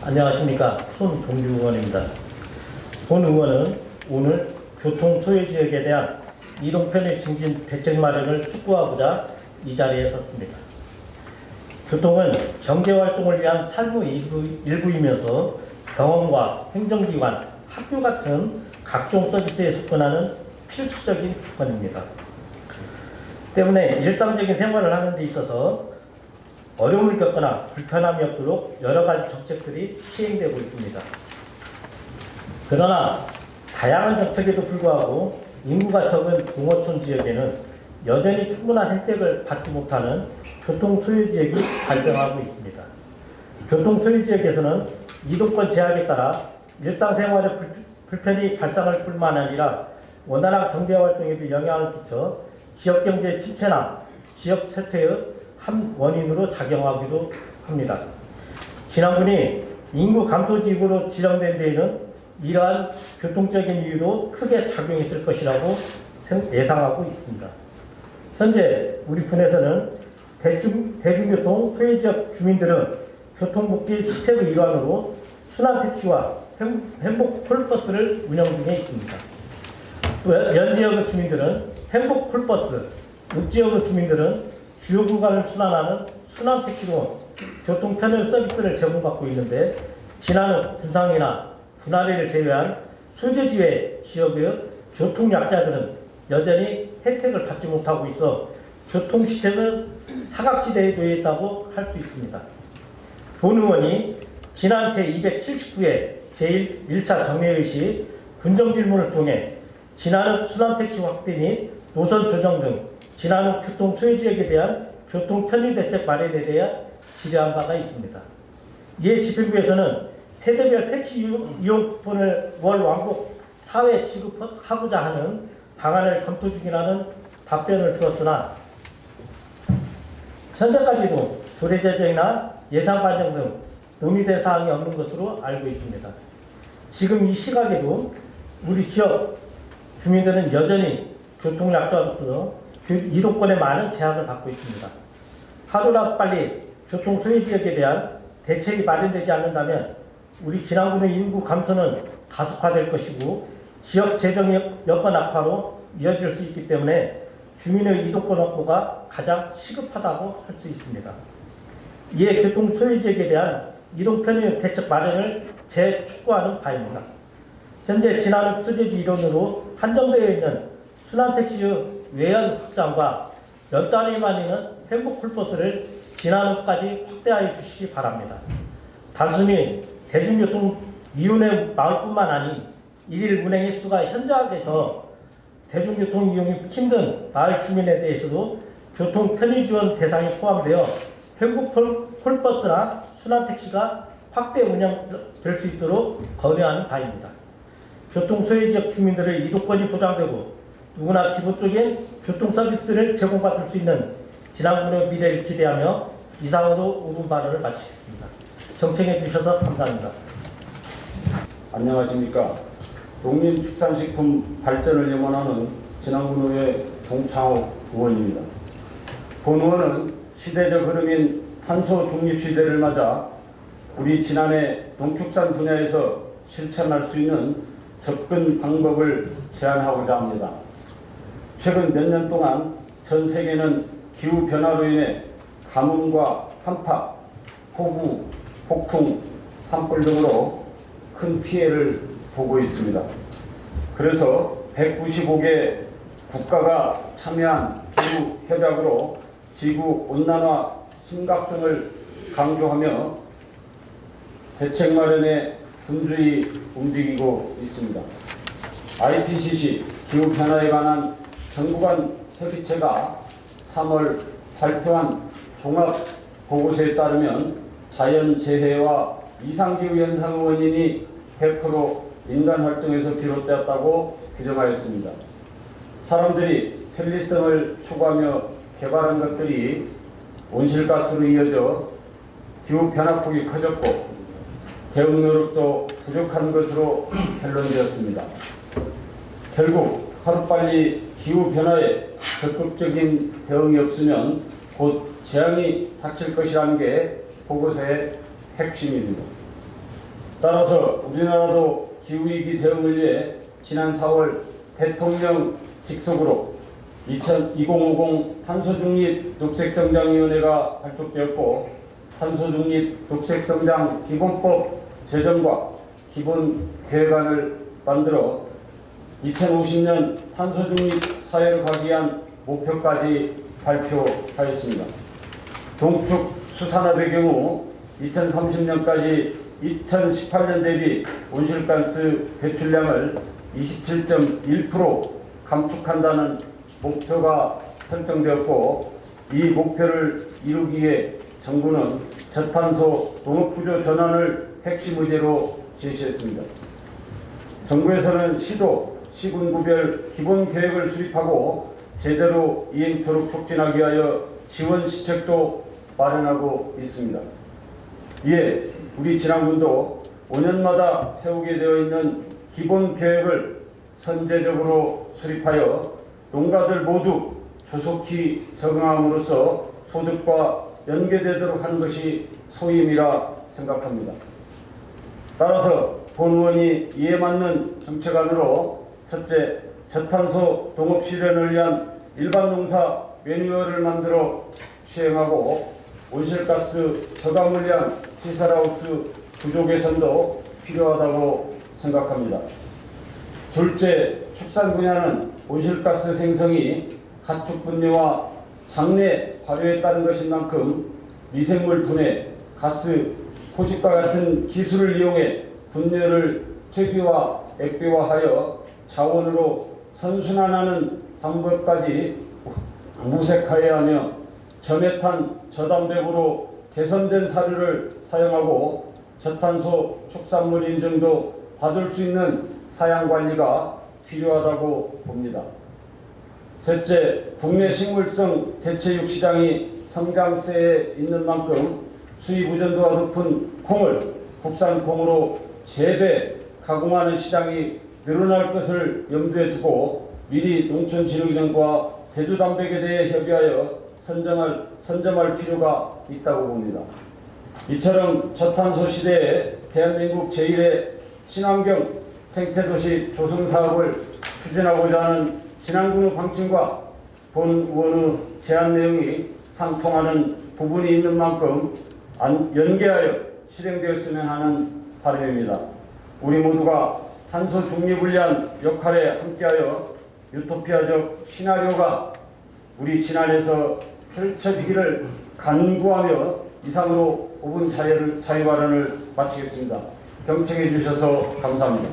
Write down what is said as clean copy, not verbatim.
안녕하십니까. 손동주 의원입니다. 본 의원은 오늘 교통 소외 지역에 대한 이동 편의 증진 대책 마련을 촉구하고자 이 자리에 섰습니다. 교통은 경제활동을 위한 삶의 일부이면서 병원과 행정기관, 학교 같은 각종 서비스에 접근하는 필수적인 조건입니다. 때문에 일상적인 생활을 하는 데 있어서 어려움을 겪거나 불편함이 없도록 여러 가지 정책들이 시행되고 있습니다. 그러나 다양한 정책에도 불구하고 인구가 적은 농어촌 지역에는 여전히 충분한 혜택을 받지 못하는 교통 소외 지역이 발생하고 있습니다. 교통 소외 지역에서는 이동권 제약에 따라 일상생활에 불편이 발생할 뿐만 아니라 원활한 경제활동에도 영향을 끼쳐 지역경제 침체나 지역 쇠퇴의 한 원인으로 작용하기도 합니다. 지난번이 인구 감소 지역으로 지정된 데에는 이러한 교통적인 이유도 크게 작용했을 것이라고 예상하고 있습니다. 현재 우리 군에서는 대중교통 소외지역 주민들은 교통복지 시책의 일환으로 순환택시와 행복콜버스를 운영 중에 있습니다. 또 연지역의 주민들은 행복콜버스, 읍지역의 주민들은 주요 구간을 순환하는 순환택시로 교통 편의 서비스를 제공받고 있는데, 지나는 군상이나 군아래를 제외한 소재지회 지역의 교통약자들은 여전히 혜택을 받지 못하고 있어 교통시책은 사각지대에 놓여 있다고 할 수 있습니다. 본 의원이 지난 제279회 제1차 정례회 시 군정질문을 통해 지나는 순환택시 확대 및 노선 조정 등 지나는 교통 소외 지역에 대한 교통 편의 대책 마련에 대해 질의한 바가 있습니다. 이에 집행부에서는 세대별 택시 이용 쿠폰을 월 왕복 4회 지급하고자 하는 방안을 검토 중이라는 답변을 주었으나 현재까지도 조례 제정이나 예산 반영 등 논의된 사항이 없는 것으로 알고 있습니다. 지금 이 시각에도 우리 지역 주민들은 여전히 교통약자로서 이동권에 많은 제약을 받고 있습니다. 하루라도 빨리 교통 소외 지역에 대한 대책이 마련되지 않는다면 우리 진안군의 인구 감소는 가속화될 것이고 지역 재정 여건 악화로 이어질 수 있기 때문에 주민의 이동권 확보가 가장 시급하다고 할 수 있습니다. 이에 교통 소외 지역에 대한 이동 편의 대책 마련을 재촉구하는 바입니다. 현재 지나는 소재지 이론으로 한정되어 있는 순환택시의 외연 확장과 연단에만 있는 행복콜버스를 지난후까지 확대하여 주시기 바랍니다. 단순히 대중교통 미운의 마을뿐만 아니 일일 운행의 수가 현저하게서 대중교통 이용이 힘든 마을 주민에 대해서도 교통 편의 지원 대상이 포함되어 행복콜버스나 순환택시가 확대 운영될 수 있도록 권유하는 바입니다. 교통 소외 지역 주민들의 이동권이 보장되고 누구나 기본적인 교통 서비스를 제공받을 수 있는 진안군의 미래를 기대하며 이상으로 5분 발언을 마치겠습니다. 경청해 주셔서 감사합니다. 안녕하십니까. 농림축산식품 발전을 염원하는 진안군의회 동창옥 의원입니다. 본 의원은 시대적 흐름인 탄소 중립 시대를 맞아 우리 진안의 농축산 분야에서 실천할 수 있는 접근 방법을 제안하고자 합니다. 최근 몇 년 동안 전 세계는 기후변화로 인해 가뭄과 한파, 폭우, 폭풍, 산불 등으로 큰 피해를 보고 있습니다. 그래서 195개 국가가 참여한 기후협약으로 지구온난화 심각성을 강조하며 대책 마련에 분주히 움직이고 있습니다. IPCC 기후변화에 관한 정부 간 협의체가 3월 발표한 종합보고서에 따르면 자연재해와 이상기후 현상의 원인이 100% 인간활동에서 비롯되었다고 규정하였습니다. 사람들이 편리성을 추구하며 개발한 것들이 온실가스로 이어져 기후변화폭이 커졌고 대응 노력도 부족한 것으로 결론되었습니다. 결국 하루빨리 기후변화에 적극적인 대응이 없으면 곧 재앙이 닥칠 것이라는 게 보고서의 핵심입니다. 따라서 우리나라도 기후위기 대응을 위해 지난 4월 대통령 직속으로 2050 탄소중립 녹색성장위원회가 발족되었고, 탄소중립 녹색성장 기본법 제정과 기본계획안을 만들어 2050년 탄소중립 사회를 가기 위한 목표까지 발표하였습니다. 동축 수산업의 경우 2030년까지 2018년 대비 온실가스 배출량을 27.1% 감축한다는 목표가 설정되었고, 이 목표를 이루기 위해 정부는 저탄소 농업구조 전환을 핵심 의제로 제시했습니다. 정부에서는 시도, 시군구별 기본계획을 수립하고 제대로 이행토록 촉진하기 위하여 지원 시책도 마련하고 있습니다. 이에 우리 진안군도 5년마다 세우게 되어 있는 기본계획을 선제적으로 수립하여 농가들 모두 조속히 적응함으로써 소득과 연계되도록 하는 것이 소임이라 생각합니다. 따라서 본 의원이 이에 맞는 정책안으로 첫째, 저탄소 농업 실현을 위한 일반 농사 매뉴얼을 만들어 시행하고, 온실가스 저감을 위한 시설하우스 구조 개선도 필요하다고 생각합니다. 둘째, 축산 분야는 온실가스 생성이 가축 분해와 장내 발효에 따른 것인 만큼 미생물 분해, 가스 포집과 같은 기술을 이용해 분열을 퇴비와 액비화하여 자원으로 선순환하는 방법까지 무색하여야 하며, 저메탄, 저담백으로 개선된 사료를 사용하고 저탄소 축산물 인증도 받을 수 있는 사양 관리가 필요하다고 봅니다. 셋째, 국내 식물성 대체육 시장이 성장세에 있는 만큼 수입 의존도가 높은 콩을 국산 콩으로 재배, 가공하는 시장이 늘어날 것을 염두에 두고 미리 농촌진흥청과 대두담백에 대해 협의하여 선점할 필요가 있다고 봅니다. 이처럼 저탄소 시대에 대한민국 제1의 친환경 생태도시 조성사업을 추진하고자 하는 진안군의 방침과 본 의원의 제안 내용이 상통하는 부분이 있는 만큼 연계하여 실행되었으면 하는 바람입니다. 우리 모두가 탄소 중립을 위한 역할에 함께하여 유토피아적 시나리오가 우리 진안에서 펼쳐지기를 간구하며 이상으로 5분 자유 발언을 마치겠습니다. 경청해 주셔서 감사합니다.